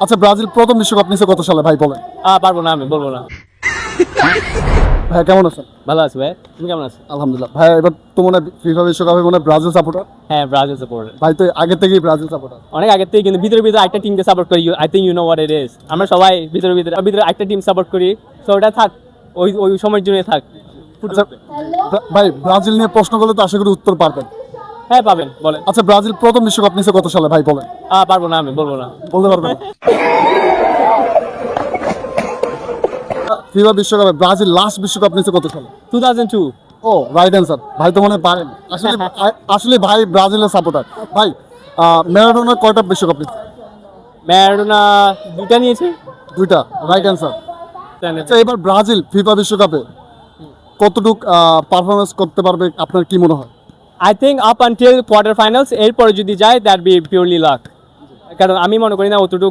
আচ্ছা, ব্রাজিল প্রথম বিশ্বকাপ নিছে কত সালে ভাই বলেন? পারবো না, আমি বলবো না। ভাই কেমন আছেন? ভালো আছি ভাই, তুমি কেমন আছো? আলহামদুলিল্লাহ। ভাই এবার তো মনে হয় ফিফা বিশ্বকাপে মনে হয় ব্রাজিল সাপোর্টার। হ্যাঁ, ব্রাজিল সাপোর্টার। ভাই তো আগে থেকেই ব্রাজিল সাপোর্টার। অনেক আগে থেকে, কিন্তু ভিতরে ভিতরে একটা টিমকে সাপোর্ট করি। I think you know what it is. আমরা সবাই ভিতরে ভিতরে ভিতরে একটা টিম সাপোর্ট করি, তো ওটা থাক, ওই ওই সময়ের জন্য থাক। আচ্ছা ভাই, ব্রাজিল নিয়ে প্রশ্ন করলে তো আশা করি উত্তর পারবেন। হ্যাঁ, পাবেন, বলেন। আচ্ছা, ব্রাজিল প্রথম বিশ্বকাপ নিছে কত সালে ভাই বলেন? পারবো না, আমি বলবো না। বলতে পারবেন? ফিফা বিশ্বকাপে ব্রাজিল লাস্ট বিশ্বকাপ নিছে কত সালে? 2002। ও রাইট অ্যান্সার। ভাই তো মনে হয় পারেন। আসলে আসলে ভাই ব্রাজিলের সাপোর্টার। ভাই ম্যারাডোনা কয়টা বিশ্বকাপ নিচ্ছে? ম্যারাডোনা 2টা নিয়েছে। দুইটা, রাইট অ্যান্সার। আচ্ছা, এবার ব্রাজিল ফিফা বিশ্বকাপে কতটুক পারফরমেন্স করতে পারবে আপনার কি মনে হয়? I think up until quarter finals, এরপরে যদি যায় দ্যাট বি পিওরলি লাক। কারণ আমি মনে করি না অতটুকু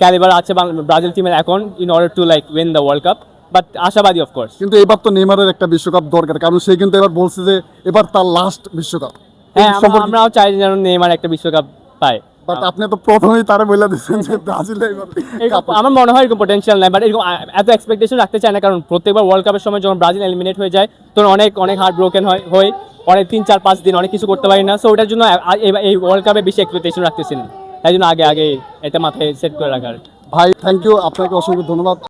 ক্যালিবার আছে ব্রাজিল টিমের এখন in order to like win the world cup, but আশাবাদী অফকোর্স। কিন্তু এবার তো নেইমারের একটা বিশ্বকাপ দরকার, কারণ সে কিন্তু এবার বলছে যে এবার তার লাস্ট বিশ্বকাপ। হ্যাঁ, আমরাও চাই যেন নেইমার একটা বিশ্বকাপ পায়। বাট আপনি তো প্রথমেই তারা বলে দিচ্ছেন যে ব্রাজিল আমার মনে হয় এরকম পটেনশিয়াল নাই, বাট এরকম এত এক্সপেকটেশন রাখতে চায় না, কারণ প্রত্যেকবার ওয়ার্ল্ড কাপের সময় যখন ব্রাজিল এলিমিনেট হয়ে যায় তখন অনেক অনেক হার্ট ব্রোকেন হয় অনেক 3-4-5 দিন অনেক কিছু করতে পারি না। সো ওটার জন্য এই ওয়ার্ল্ড কাপে বেশি এক্সপেকটেশন রাখতেছি না, তাই জন্য আগে আগে এটা মাথায় সেট করে রাখার। ভাই থ্যাংক ইউ, আপনাকে অসংখ্য ধন্যবাদ।